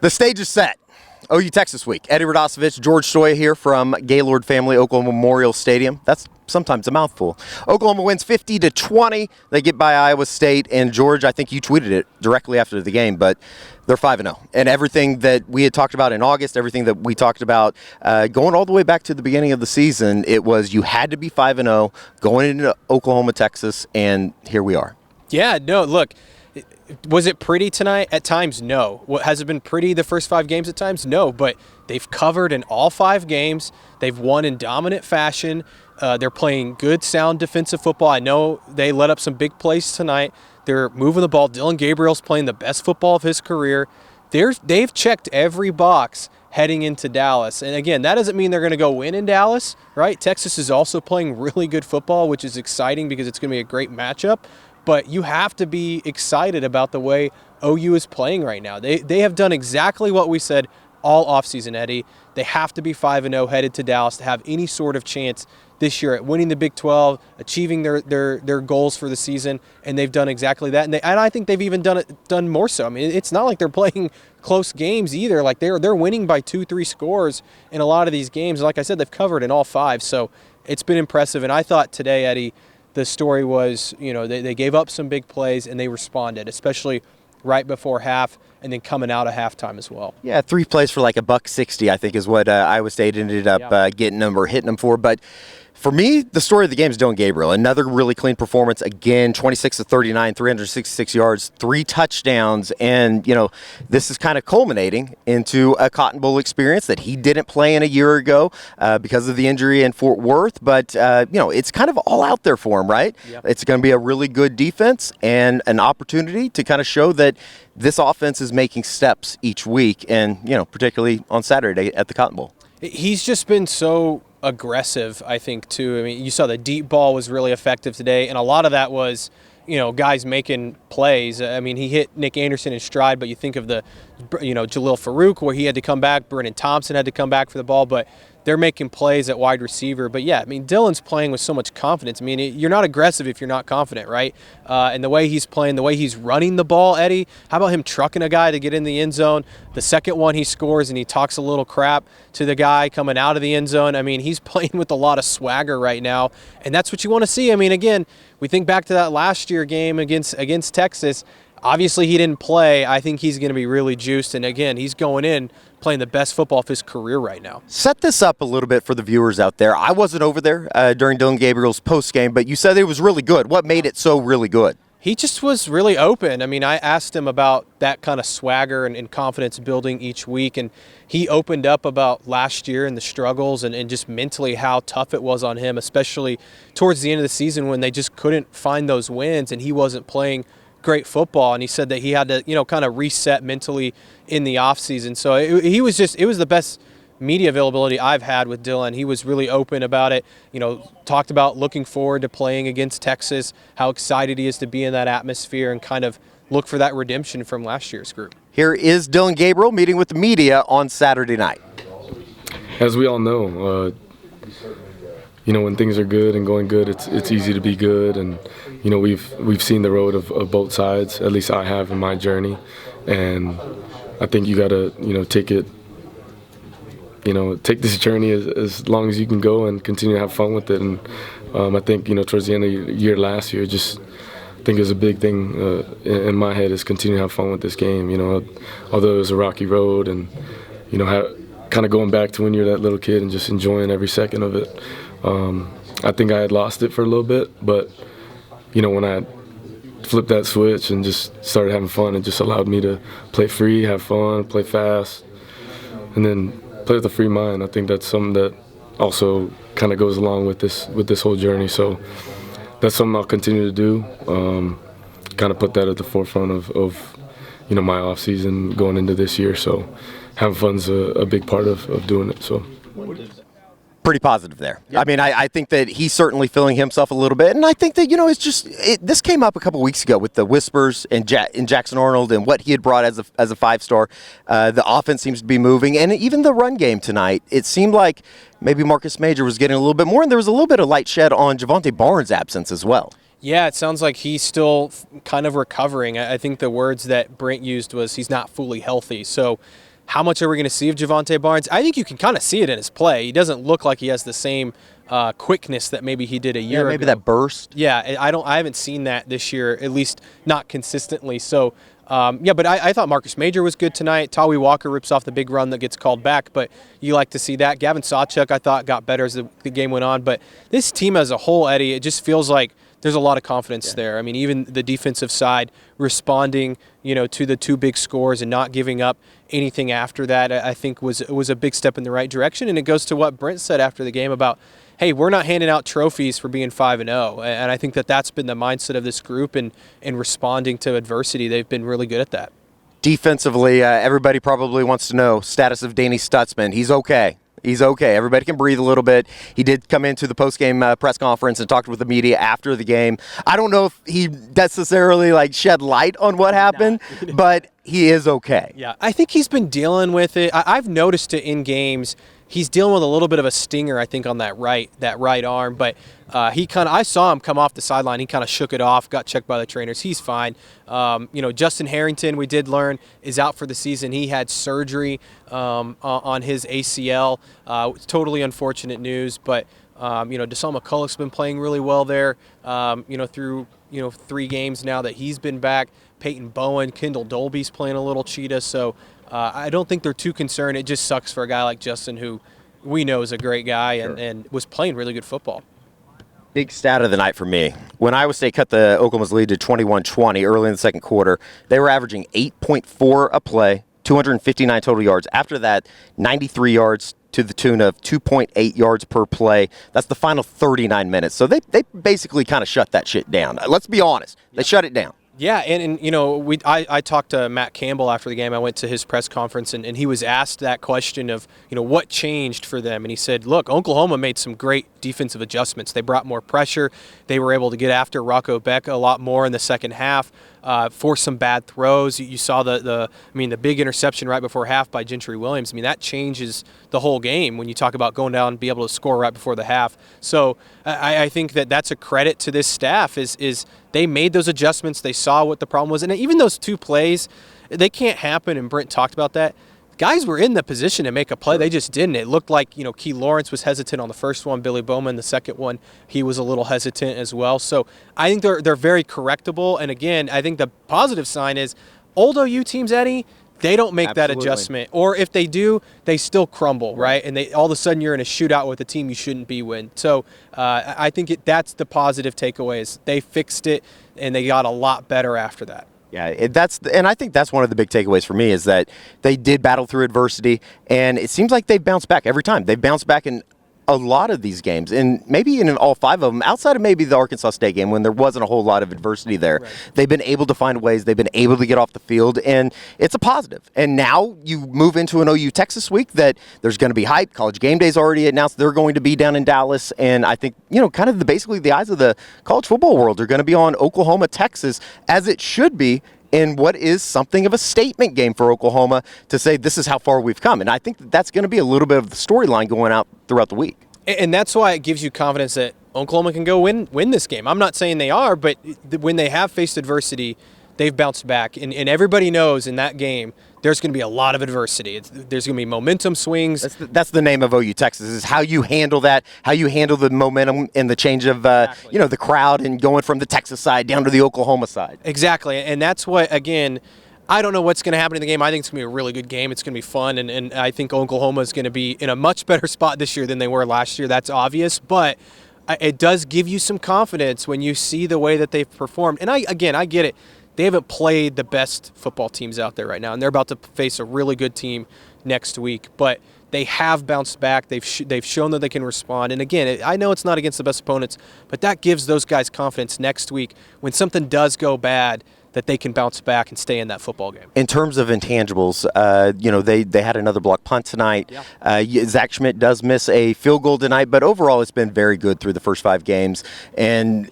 The stage is set. OU Texas Week. Eddie Radosevich, George Stoia here from Gaylord Family-Oklahoma Memorial Stadium. That's sometimes a mouthful. Oklahoma wins 50-20. They get by Iowa State. And George, I think you tweeted it directly after the game, but they're 5-0. And everything that we had talked about in August, everything that we talked about going all the way back to the beginning of the season, it was you had to be 5-0 going into Oklahoma, Texas, and here we are. Yeah, no, look. Was it pretty tonight? At times, no. Has it been pretty the first 5 games at times? No, but they've covered in all 5 games. They've won in dominant fashion. They're playing good, sound defensive football. I know they let up some big plays tonight. They're moving the ball. Dylan Gabriel's playing the best football of his career. They've checked every box heading into Dallas. And again, that doesn't mean they're going to go win in Dallas, right? Texas is also playing really good football, which is exciting because it's going to be a great matchup. But you have to be excited about the way OU is playing right now. They have done exactly what we said all offseason, Eddie. They have to be 5-0 headed to Dallas to have any sort of chance this year at winning the Big 12, achieving their goals for the season, and they've done exactly that. And I think they've even done more so. I mean, it's not like they're playing close games either. Like they're winning by 2-3 scores in a lot of these games. Like I said, they've covered in all 5, so it's been impressive. And I thought today, Eddie, the story was, they gave up some big plays and they responded, especially right before half and then coming out of halftime as well. Yeah, 3 plays for like $160, I think, is what Iowa State ended up getting them or hitting them for. But for me, the story of the game is Dylan Gabriel. Another really clean performance. Again, 26-39, 366 yards, 3 touchdowns. And, this is kind of culminating into a Cotton Bowl experience that he didn't play in a year ago because of the injury in Fort Worth. But, it's kind of all out there for him, right? Yep. It's going to be a really good defense and an opportunity to kind of show that this offense is making steps each week and, particularly on Saturday at the Cotton Bowl. He's just been so aggressive, I think, too. I mean, you saw the deep ball was really effective today, and a lot of that was, guys making plays. I mean, he hit Nick Anderson in stride, but you think of the, Jalil Farouk, where he had to come back. Brennan Thompson had to come back for the ball, but they're making plays at wide receiver. But, yeah, I mean, Dylan's playing with so much confidence. I mean, you're not aggressive if you're not confident, right? And the way he's playing, the way he's running the ball, Eddie, how about him trucking a guy to get in the end zone? The second one he scores and he talks a little crap to the guy coming out of the end zone. I mean, he's playing with a lot of swagger right now, and that's what you want to see. I mean, again, we think back to that last year game against Texas. Obviously, he didn't play. I think he's going to be really juiced. And, again, he's going in playing the best football of his career right now. Set this up a little bit for the viewers out there. I wasn't over there during Dylan Gabriel's postgame, but you said it was really good. What made it so really good? He just was really open. I mean, I asked him about that kind of swagger and confidence building each week, and he opened up about last year and the struggles and just mentally how tough it was on him, especially towards the end of the season when they just couldn't find those wins and he wasn't playing great football. And he said that he had to, kind of reset mentally in the offseason. So it was the best media availability I've had with Dylan. He was really open about it, talked about looking forward to playing against Texas, how excited he is to be in that atmosphere and kind of look for that redemption from last year's group. Here is Dylan Gabriel meeting with the media on Saturday night. As we all know, when things are good and going good, it's easy to be good. And, we've seen the road of both sides, at least I have in my journey. And I think you got to, take this journey as long as you can go and continue to have fun with it. And I think, towards the end of the year last year, just I think it was a big thing in my head is continue to have fun with this game. Although it was a rocky road and, kind of going back to when you're that little kid and just enjoying every second of it. I think I had lost it for a little bit, but, when I flipped that switch and just started having fun, it just allowed me to play free, have fun, play fast, and then play with a free mind. I think that's something that also kind of goes along with this whole journey. So that's something I'll continue to do. Kind of put that at the forefront of my off season going into this year. So having fun's a big part of doing it. So. Pretty positive there. Yep. I mean, I think that he's certainly feeling himself a little bit, and I think that this came up a couple weeks ago with the whispers in Jackson Arnold and what he had brought as a 5-star. The offense seems to be moving, and even the run game tonight. It seemed like maybe Marcus Major was getting a little bit more, and there was a little bit of light shed on Javonte Barnes' absence as well. Yeah, it sounds like he's still kind of recovering. I think the words that Brent used was he's not fully healthy. So how much are we going to see of Javonte Barnes? I think you can kind of see it in his play. He doesn't look like he has the same quickness that maybe he did a year ago. Maybe that burst. Yeah, I haven't seen that this year, at least not consistently. So, but I thought Marcus Major was good tonight. Tawi Walker rips off the big run that gets called back, but you like to see that. Gavin Sawchuk, I thought, got better as the game went on. But this team as a whole, Eddie, it just feels like there's a lot of confidence there. I mean, even the defensive side responding, to the 2 big scores and not giving up anything after that, I think was a big step in the right direction. And it goes to what Brent said after the game about, hey, we're not handing out trophies for being 5-0. And I think that's been the mindset of this group, and responding to adversity, they've been really good at that. Defensively, everybody probably wants to know status of Danny Stutzman. He's okay. He's okay. Everybody can breathe a little bit. He did come into the post-game press conference and talked with the media after the game. I don't know if he necessarily shed light on what happened, but he is okay. Yeah, I think he's been dealing with it. I've noticed it in games. He's dealing with a little bit of a stinger, I think, on that right arm. But I saw him come off the sideline. He kind of shook it off, got checked by the trainers. He's fine. Justin Harrington, we did learn, is out for the season. He had surgery on his ACL. Totally unfortunate news. But Deshaun McCulloch's been playing really well there. Through 3 games now that he's been back. Peyton Bowen, Kendall Dolby's playing a little cheetah. So I don't think they're too concerned. It just sucks for a guy like Justin, who we know is a great guy and was playing really good football. Big stat of the night for me. When Iowa State cut the Oklahoma's lead to 21-20 early in the second quarter, they were averaging 8.4 a play, 259 total yards. After that, 93 yards to the tune of 2.8 yards per play. That's the final 39 minutes. So they basically kind of shut that shit down. Let's be honest. They shut it down. Yeah, and I talked to Matt Campbell after the game. I went to his press conference, and he was asked that question of, what changed for them. And he said, look, Oklahoma made some great defensive adjustments. They brought more pressure. They were able to get after Rocco Beck a lot more in the second half, force some bad throws. You saw the big interception right before half by Gentry Williams. That changes the whole game when you talk about going down and be able to score right before the half. So I think that's a credit to this staff is they made those adjustments. They saw what the problem was. And even those 2 plays, they can't happen, and Brent talked about that. Guys were in the position to make a play. They just didn't. It looked like, Key Lawrence was hesitant on the first one. Billy Bowman, the second one, he was a little hesitant as well. So I think they're very correctable. And again, I think the positive sign is old OU teams, Eddie, they don't make that adjustment. Or if they do, they still crumble, right? And all of a sudden you're in a shootout with a team you shouldn't be with. So I think that's the positive takeaway is they fixed it, and they got a lot better after that. Yeah, and I think that's one of the big takeaways for me is that they did battle through adversity, and it seems like they've bounced back every time. They've bounced back in a lot of these games, and maybe in all 5 of them, outside of maybe the Arkansas State game when there wasn't a whole lot of adversity there. Right. They've been able to find ways. They've been able to get off the field, and it's a positive. And now you move into an OU Texas week that there's going to be hype. College Game Day's already announced they're going to be down in Dallas, and I think, kind of basically the eyes of the college football world are going to be on Oklahoma, Texas, as it should be, in what is something of a statement game for Oklahoma to say this is how far we've come. And I think that's going to be a little bit of the storyline going out throughout the week. And that's why it gives you confidence that Oklahoma can go win this game. I'm not saying they are, but when they have faced adversity, they've bounced back. And everybody knows in that game there's going to be a lot of adversity. There's going to be momentum swings. That's the name of OU Texas, is how you handle that, how you handle the momentum and the change of the crowd and going from the Texas side down to the Oklahoma side. Exactly, and that's what, again, I don't know what's going to happen in the game. I think it's going to be a really good game. It's going to be fun, and I think Oklahoma is going to be in a much better spot this year than they were last year. That's obvious, but it does give you some confidence when you see the way that they've performed. And I get it. They haven't played the best football teams out there right now, and they're about to face a really good team next week. But they have bounced back. They've shown that they can respond. And again, I know it's not against the best opponents, but that gives those guys confidence next week when something does go bad, that they can bounce back and stay in that football game. In terms of intangibles, they had another block punt tonight. Yeah. Zach Schmidt does miss a field goal tonight, but overall it's been very good through the first 5 games. And,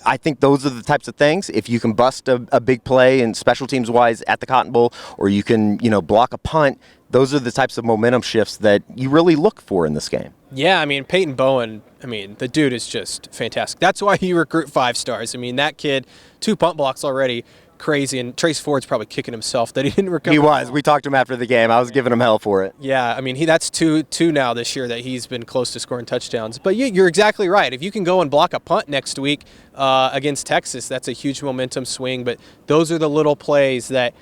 I think those are the types of things. If you can bust a big play and special teams-wise at the Cotton Bowl, or you can, block a punt, those are the types of momentum shifts that you really look for in this game. Yeah, Peyton Bowen, the dude is just fantastic. That's why you recruit 5 stars. That kid, 2 punt blocks already, crazy. And Trace Ford's probably kicking himself that he didn't recover. He was. We talked to him after the game. I was giving him hell for it. Yeah, I mean, that's two now this year that he's been close to scoring touchdowns. But you're exactly right. If you can go and block a punt next week against Texas, that's a huge momentum swing. But those are the little plays that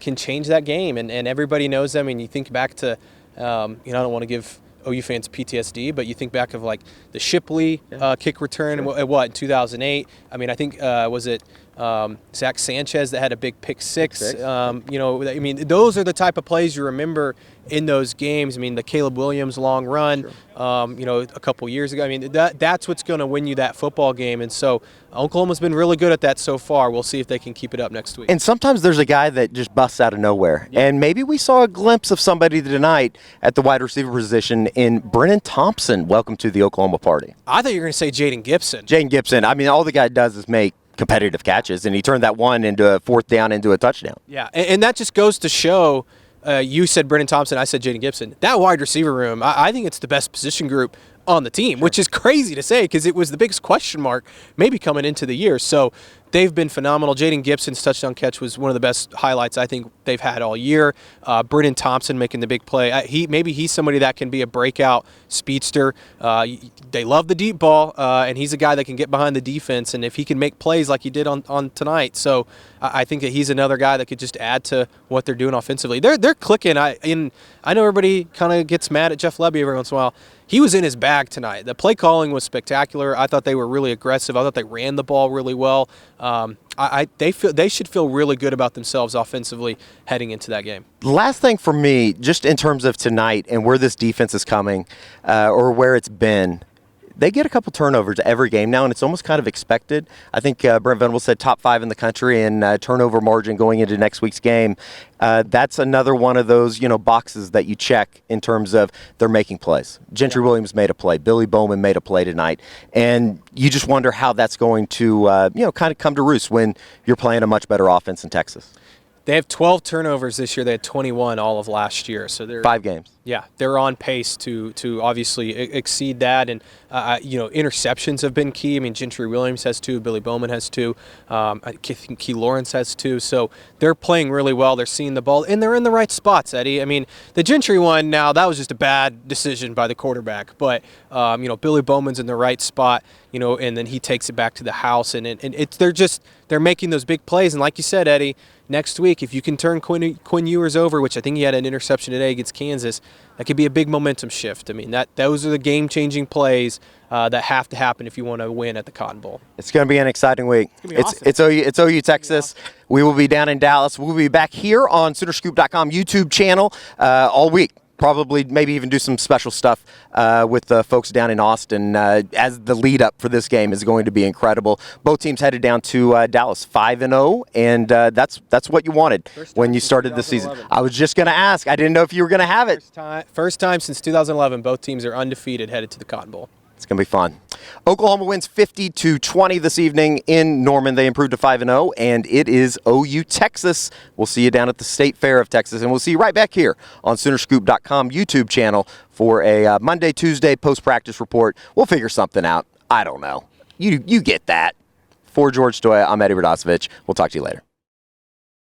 can change that game, and everybody knows them. And you think back to, I don't want to give OU fans PTSD, but you think back of like the Shipley kick return in 2008. I mean, I think was it Zach Sanchez that had a big pick six. I mean, those are the type of plays you remember in those games. I mean, the Caleb Williams long run, a couple years ago. I mean, that's what's going to win you that football game. And so Oklahoma's been really good at that so far. We'll see if they can keep it up next week. And sometimes there's a guy that just busts out of nowhere. Yeah. And maybe we saw a glimpse of somebody tonight at the wide receiver position in Brennan Thompson. Welcome to the Oklahoma party. I thought you were going to say Jaden Gibson. Jaden Gibson. I mean, all the guy does is make competitive catches, and he turned that one into a fourth down into a touchdown. Yeah, and that just goes to show, you said Brennan Thompson, I said Jaden Gibson. That wide receiver room, I think it's the best position group on the team, which is crazy to say because it was the biggest question mark maybe coming into the year. So they've been phenomenal. Jaden Gibson's touchdown catch was one of the best highlights I think they've had all year. Brennan Thompson making the big play. He's somebody that can be a breakout speedster. They love the deep ball, and he's a guy that can get behind the defense, and if he can make plays like he did on tonight. So I think that he's another guy that could just add to what they're doing offensively. They're clicking. I know everybody kind of gets mad at Jeff Lebby every once in a while. He was in his bag tonight. The play calling was spectacular. I thought they were really aggressive. I thought they ran the ball really well. They should feel really good about themselves offensively heading into that game. Last thing for me, just in terms of tonight and where this defense is coming, or where it's been, they get a couple turnovers every game now, and it's almost kind of expected. I think Brent Venables said top 5 in the country in turnover margin going into next week's game. That's another one of those, boxes that you check in terms of they're making plays. Gentry Williams made a play. Billy Bowman made a play tonight. And you just wonder how that's going to, kind of come to roost when you're playing a much better offense in Texas. They have 12 turnovers this year. They had 21 all of last year. So they're 5 games. Yeah, they're on pace to obviously exceed that. And, interceptions have been key. I mean, Gentry Williams has 2. Billy Bowman has 2. I think Key Lawrence has 2. So they're playing really well. They're seeing the ball, and they're in the right spots, Eddie. I mean, the Gentry one that was just a bad decision by the quarterback. But, Billy Bowman's in the right spot, and then he takes it back to the house. And they're making those big plays. And like you said, Eddie, next week, if you can turn Quinn Ewers over, which I think he had an interception today against Kansas, that could be a big momentum shift. I mean, those are the game-changing plays that have to happen if you want to win at the Cotton Bowl. It's going to be an exciting week. It's OU Texas. We will be down in Dallas. We'll be back here on SoonerScoop.com YouTube channel all week. Probably maybe even do some special stuff with the folks down in Austin as the lead up for this game is going to be incredible. Both teams headed down to Dallas 5-0, and that's what you wanted when you started the season. I was just going to ask. I didn't know if you were going to have it. First time since 2011, both teams are undefeated headed to the Cotton Bowl. It's going to be fun. Oklahoma wins 50-20 this evening in Norman. They improved to 5-0, and it is OU Texas. We'll see you down at the State Fair of Texas, and we'll see you right back here on SoonerScoop.com YouTube channel for a Monday, Tuesday post-practice report. We'll figure something out. I don't know. You get that. For George Stoia, I'm Eddie Radosevich. We'll talk to you later.